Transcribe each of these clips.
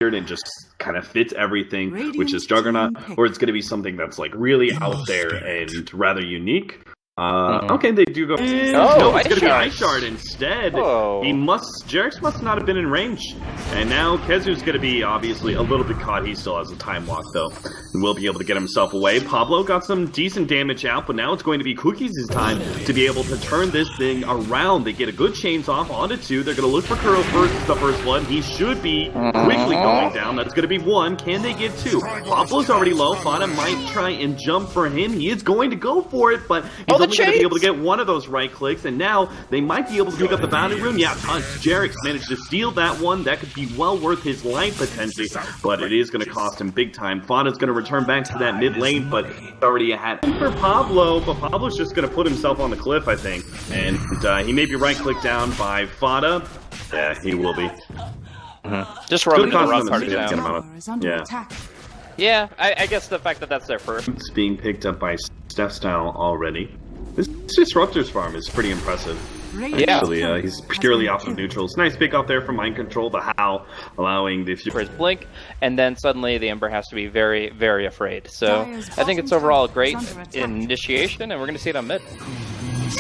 and just kind of fits everything, which is Juggernaut, or it's going to be something that's like really out there and rather unique. Okay, they do go. No, it's going to be Ice Shard instead. Jerix must not have been in range. And now Kezu's going to be obviously a little bit caught. He still has a time walk though, and will be able to get himself away. Pablo got some decent damage out, but now it's going to be Cookies' time to be able to turn this thing around. They get a good chains off onto 2. They're going to look for Kuro first, the first blood. He should be quickly going down. That's going to be 1. Can they get 2? Pablo's already low. Fana might try and jump for him. He is going to go for it, but he's only going to be able to get one of those right clicks, and now they might be able to pick up the bounty rune. Yeah, Jerix managed to steal that one. That could be well worth his life potentially, but it is going to cost him big time. Fana's going to return back to that mid lane, but already a hat for Pablo, but Pablo's just going to put himself on the cliff, I think, and he may be right clicked down by Fana. Yeah, he will be. Just running the rough party down. Yeah, I guess the fact that that's their first. It's being picked up by Steph Style already. This Disruptor's farm is pretty impressive. Actually, he's purely off of neutrals. Nice pick off there from Mind Control, the How, allowing the... For his blink, and then suddenly the Ember has to be very, very afraid. So I think it's overall a great initiation, and we're going to see it on mid.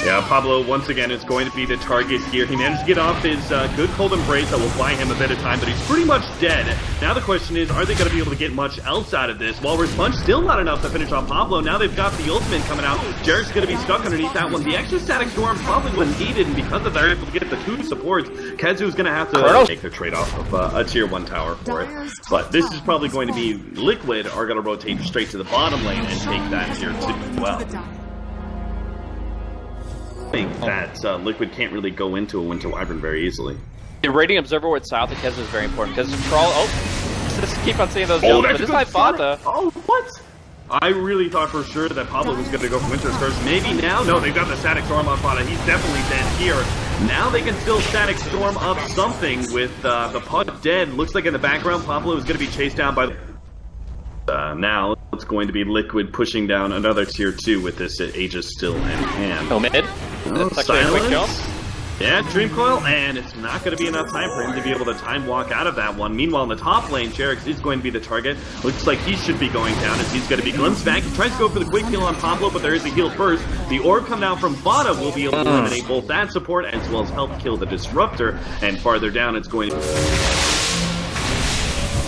Yeah, Pablo, once again, is going to be the target here. He managed to get off his good Cold Embrace that will buy him a bit of time, but he's pretty much dead. Now the question is, are they going to be able to get much else out of this? Walrus Punch, still not enough to finish off Pablo. Now they've got the ultimate coming out. Jeric's going to be stuck underneath that one. The extra Static Storm probably was needed, and because of that, they're able to get the 2 supports. Kezu's going to have to make the trade-off of a tier 1 tower for it. But this is probably going to be Liquid are going to rotate straight to the bottom lane and take that tier 2 as well. That Liquid can't really go into a Winter Wyvern very easily. The Radiant Observer with South of Kezu is very important because Troll. Just keep on seeing those jumps, but this is Fata. What? I really thought for sure that Pablo was going to go for Winter's Curse. Maybe now? No, they've got the Static Storm on Fata. He's definitely dead here. Now they can still Static Storm up something with the Pud dead. Looks like in the background, Pablo is going to be chased down by now it's going to be Liquid pushing down another tier 2 with this Aegis still in hand. Oh, mid. That's actually a quick jump. Yeah, Dream Coil, and it's not going to be enough time for him to be able to time walk out of that one. Meanwhile, in the top lane, Jerix is going to be the target. Looks like he should be going down as he's going to be glimpsed back. He tries to go for the quick kill on Pablo, but there is a heal first. The orb coming out from Vada will be able to eliminate both that support as well as help kill the Disruptor. And farther down, it's going to...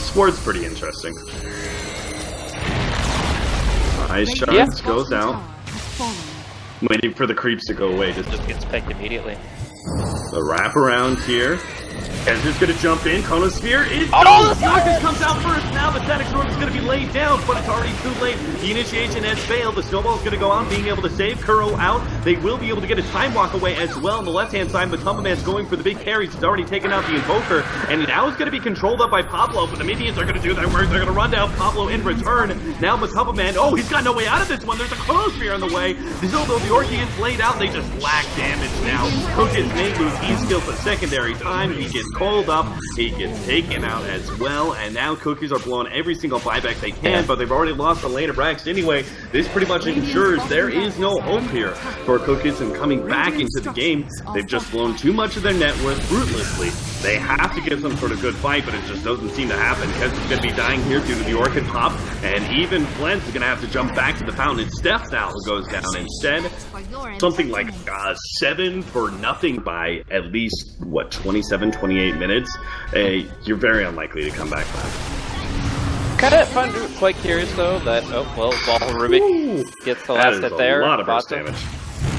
Sport's pretty interesting. Ice Shards goes out. Waiting for the creeps to go away. Just gets picked immediately. The wraparound here. Ezra's going to jump in. Chronosphere is... Cookiss comes out first. Now the Static Storm is going to be laid down, but it's already too late. The initiation has failed. The Snowball is going to go out, being able to save Kuro out. They will be able to get a time walk away as well on the left-hand side. Matamba Man's going for the big carries. He's already taken out the Invoker, and now it's going to be controlled up by Pablo, but the minions are going to do their work. They're going to run down Pablo in return. Now Matamba Man, he's got no way out of this one. There's a Chronosphere in the way. Although the Orchid laid out, they just lack damage now. Cookiss may lose E-skills at secondary time. He gets called up, he gets taken out as well, and now Cookies are blowing every single buyback they can, but they've already lost the lane of Brax anyway. This pretty much ensures there is no hope here for Cookies and coming back into the game. They've just blown too much of their net worth ruthlessly. They have to get some sort of good fight, but it just doesn't seem to happen. Kez is going to be dying here due to the Orchid pop, and even Flint is going to have to jump back to the fountain. Steph now goes down instead. Something like 7-0 by at least, 27, 28 minutes. You're very unlikely to come back from. Kind of fun, quite curious though that Ball Ruby gets the last hit there. A lot of burst damage.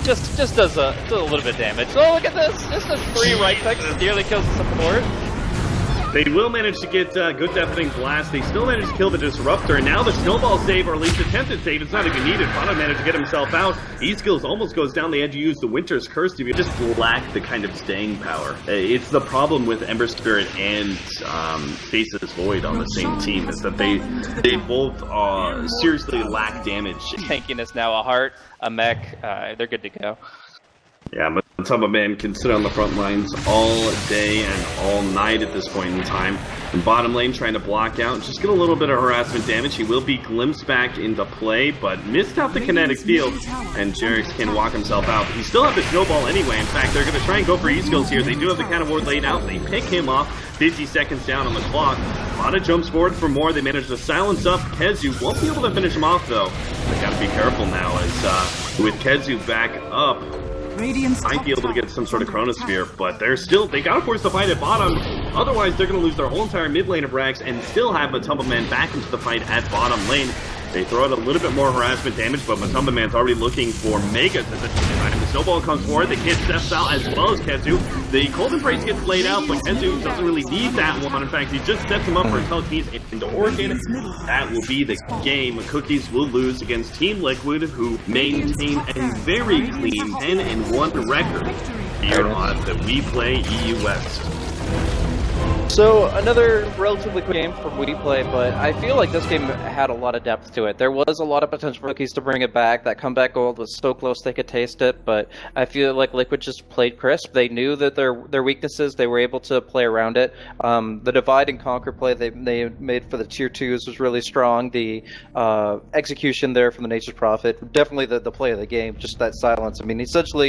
Just does a little bit of damage. Oh, look at this! Just does 3 right clicks, nearly kills the support. They will manage to get good Deafening Blast. They still manage to kill the Disruptor, and now the Snowball save, or at least attempted save, it's not even needed. Fana managed to get himself out. E-skills almost goes down. They had to use the Winter's Curse to just lack the kind of staying power. It's the problem with Ember Spirit and Faceless Void on the same team, is that they both seriously lack damage. Tankiness now, a heart, a mech, they're good to go. Yeah, Matamba Man can sit on the front lines all day and all night at this point in time. In bottom lane, trying to block out, just get a little bit of harassment damage. He will be glimpsed back into play, but missed out the kinetic field, and Jerix can walk himself out. He still have the Snowball anyway. In fact, they're going to try and go for E-skills here. They do have the Counter Ward laid out. They pick him off. 50 seconds down on the clock. Mana jumps forward for more. They manage to silence up Kezu. Won't be able to finish him off, though. They gotta be careful now, as with Kezu back up, might be able to get some sort of Chronosphere, but they gotta force the fight at bottom. Otherwise, they're gonna lose their whole entire mid lane of Rags and still have Matumba Man back into the fight at bottom lane. They throw out a little bit more harassment damage, but Matumba Man's already looking for Megas as the snowball comes forward. The kid steps out as well as Kezu. The Cold Embrace gets laid out, but Kezu doesn't really need that one. In fact, he just steps him up for telekinesis into Orchid. That will be the game. Cookies will lose against Team Liquid, who maintain a very clean 10-1 record here on the Weplay EU West. So, another relatively quick game from Weplay, but I feel like this game had a lot of depth to it. There was a lot of potential for Cookies to bring it back. That comeback gold was so close they could taste it, but I feel like Liquid just played crisp. They knew that their weaknesses, they were able to play around it. The divide and conquer play they made for the tier 2s was really strong. The execution there from the Nature's Prophet, definitely the play of the game, just that silence. I mean, essentially,